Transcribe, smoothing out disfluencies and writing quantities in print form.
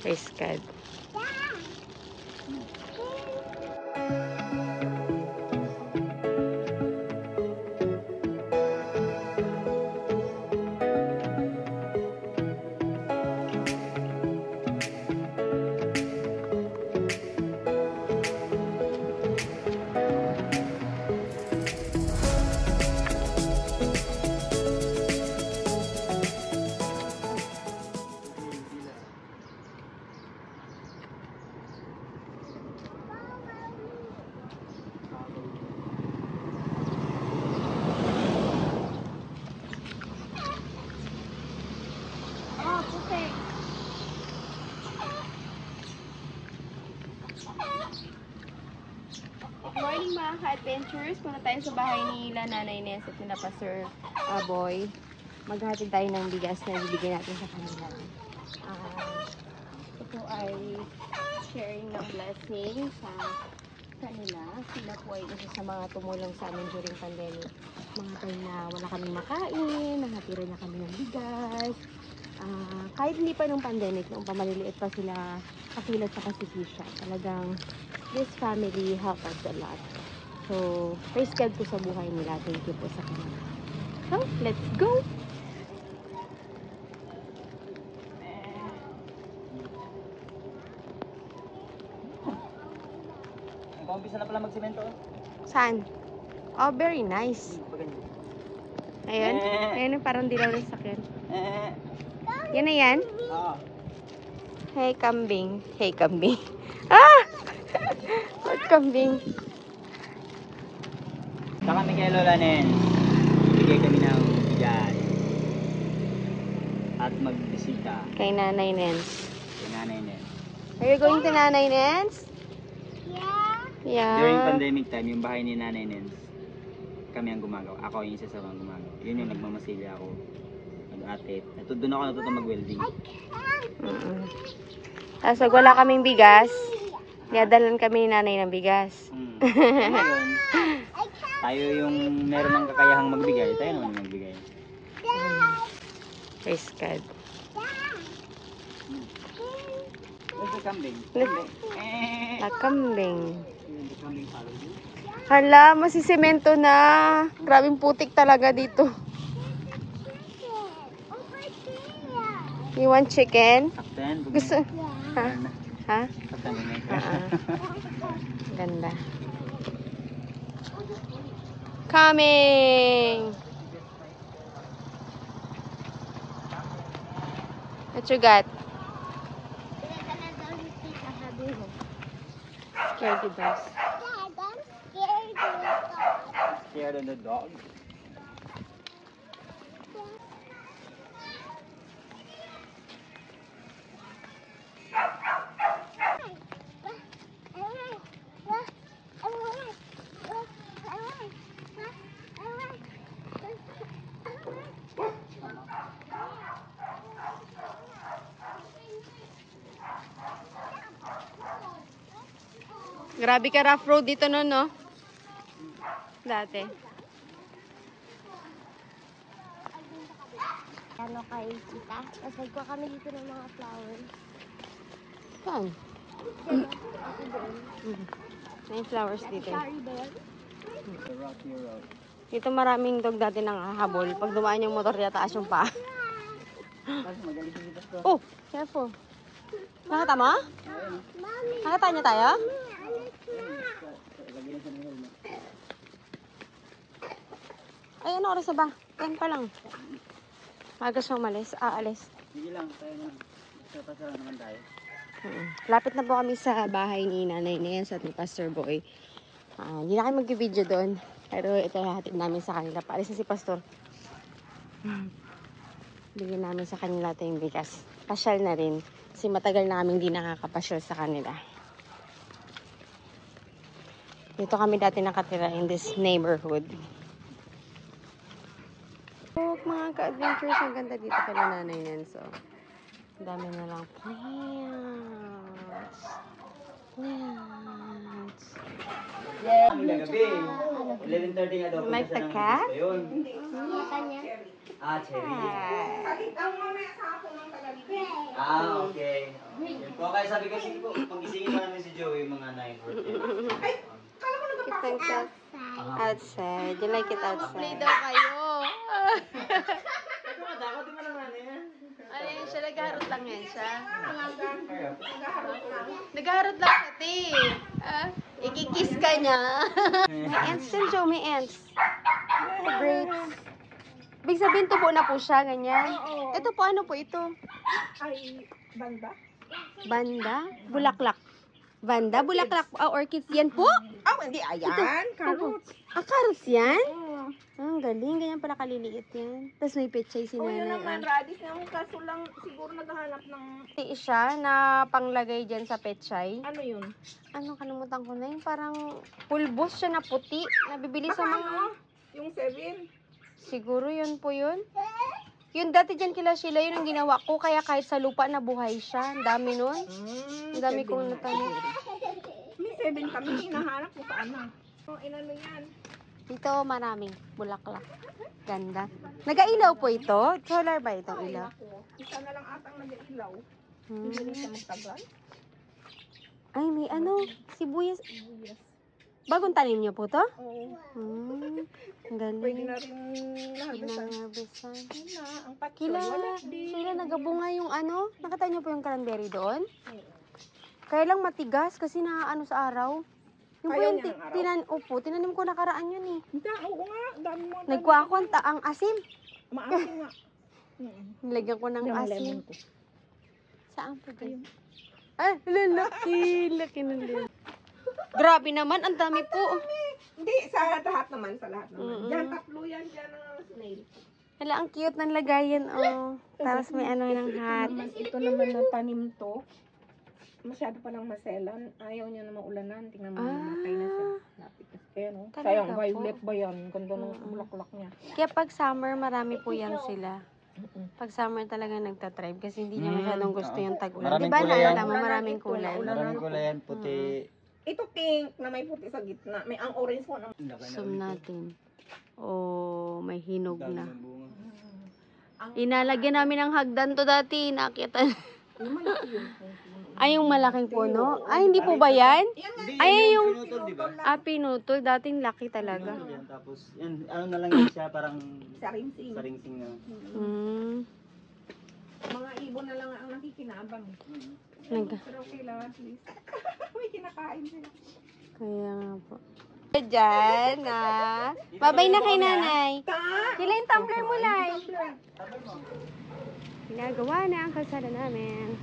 Praise God. Good morning mga ka-adventures. Punta tayo sa bahay nila Nanay Ness at nila Pastor Boy. Maghatid tayo ng bigas na ibibigay natin sa kanila. Ito ay sharing ng blessing sa kanila. Sila po ay isa sa mga tumulong sa amin during pandemic. Mga time na wala kaming makain, nanghatira na kami ng bigas. Kahit hindi pa nung pandemic, nung pamaliliit pa sila Kakilat sa Kasikisha. Talagang this family helped us a lot. So, praise God po sa buhay nila. Thank you po sa kanila. So, let's go! Nag-umpisa na pala magsemento. Saan? Oh, very nice. Ayun. Ayun, parang dilaw ng sakyan. Yan na yan? Oo. Hey, kambing. Hey, kambing. Ah! What kambing? Sa kami kay Lola Nen, bigay kami ng bigas at magbisita Kay Nanay Nens. kay Nanay Nen. Are you going to Nanay Nens? Yeah. During pandemic time, yung bahay ni Nanay Nen, kami ang gumagawa. Ako yung isa sa mga gumagawa. Yun yung nagmamasilya ako. Nag-atip. Doon ako natuto mag-welding. Tapos pag wala kaming bigas, niadalan kami ni Nanay ng bigas. Ngayon, tayo yung meron ng kakayahang magbigay, tayo naman yung magbigay. Praise God. Where's the kambing? La kambing. The kambing follow you? Hala, masisemento na. Grabing putik talaga dito. You want chicken? Captain? Gusto? Ha? Ha? Captain, Ganda. Coming! What you got? Scared the dogs. Scared of the dog? Grabe ka rough road dito no, no? Dati. Ano kay kita? Tapos nagkuha kami dito ng mga flowers. Saan? May flowers dito. Sorry, babe. The rocky road. Dito maraming dog dati nang hahabol. Pag dumaan yung motor, taas yung paa. Oh, careful. Nakita mo? Nakita niya tayo? Ay, ano oras na ba? 10 pa lang. Magas na umalis. Aalis. Sige lang, tayo na. Pasara naman tayo. Lapit na po kami sa bahay ni Nanay Nens at ni Pastor Boy. Hindi na kayo mag-video doon. Pero ito hatid namin sa kanila. Paalis na si Pastor. Bigyan namin sa kanila ito yung bigas. Pasyal na rin. Kasi matagal na kaming hindi nakakapasyal sa kanila. Dito kami dati nakatira in this neighborhood. So, mga ka-adventures, ang ganda dito kala Nanay Nens. So, ang dami na lang plants. Plants. Yeah, gabi. 11:30 nga daw. You like the cat? Cherry. Hi. Okay. Yun po. kaya sabi ko, sige po, pagisingin pa namin si Joey mga 9:40. Kitang cat outside. You like it outside? Play daw kayo. Dapat di mo naman yan. Ano yan siya? Nagharot lang yan siya. Nagharot lang siya, te. Ikikiss ka niya. May ants din, Joe. May ants. Breaks. Ibig sabihin, tubo na po siya, ganyan. Ito po, ano po ito? Ay, banda? Banda? Bulaklak. Banda? Bulaklak. Orchids yan po? Oh, hindi. Ayan, carrots. Carrots yan? Oh. Ang galing. Ganyan pala kaliliit yan. Tapos may pechay si Oh, yun nanay. naman, radish naman. Kaso lang, siguro naghahanap ng, Siya na panglagay dyan sa pechay. ano yun? Ano, kalimutan ko na yun. Parang pulbos siya na puti. Nabibili sa Baka mga... ano, yung 7. Siguro yun po yun. Yung dati dyan kila Sheila, yun ang ginawa ko. Kaya kahit sa lupa na buhay siya. Ang dami nun. Ang dami kong natanim. May 7 kami, hinahanap mo saan na. Oh, inano yan? Dito maraming bulaklak. Ganda. Nag-ailaw po ito? Solar ba itong ilaw? Isa na lang atang nag-ilaw. Hmm. Hindi rin siya magtagal. Ay, may ano, sibuyas. Bagong tanim niyo po to? Oo. Ang Pwede galing. na rin nahabisan. Nangabisan. Yun na, ang patso. Kila, Wala din. sila nagabunga yung ano. Nakita niyo po yung cranberry doon? Kaya lang matigas kasi naaano sa araw. Yung po Ayaw yung niya ng araw? tinanim ko nakaraan yun eh. Hindi, oo nga. Dami mo. Nagkuha ako ang asim. Maasim nga. Nilagyan ko ng Yung asim. lemon ko. Saan po dyan? Ay, lalaki. Laki ng lemon. Grabe naman, ang dami po. Hindi, sa lahat naman. Sa lahat naman. Mm-mm. Diyan, tatlo yan. Diyan ang snail. Hala, ang cute ng lagayan, oh. Tapos may ano ng hat. Ito naman na tanim to. Masyado pa lang maselan. Ayaw niya na maulanan. Tingnan mo, namatay na siya. Lapit na siya. No? Talaga Sayang, po? violet ba yan? Ganda ng bulaklak niya. Kaya pag summer, marami po yan sila. Pag summer talaga nagtatribe kasi hindi niya masyadong gusto yung tag-ulan. Maraming Diba kulay yan. nakita mo, maraming kulay. Maraming kulay yan, puti. Ito pink na may puti sa gitna. May ang orange po. Zoom natin. Oh, may hinog na. bunga. Inalagyan namin ng hagdan to dati. Nakita. Ay, yung malaking puno. Ay, hindi po ba yan? Ay, yung Pinutol, di ba? pinutol. Dating laki talaga. Pinutol yan. Tapos, yan, ano na lang yan siya, parang Saringsing. saringsing na. Mga ibon na lang ang nakikinabang. Pero okay lang at least. May kinakain sila. Kaya nga po. Diyan, Babay na kay nanay. Kila yung tumbler mo, Lai. Ginagawa na ang kalsada namin.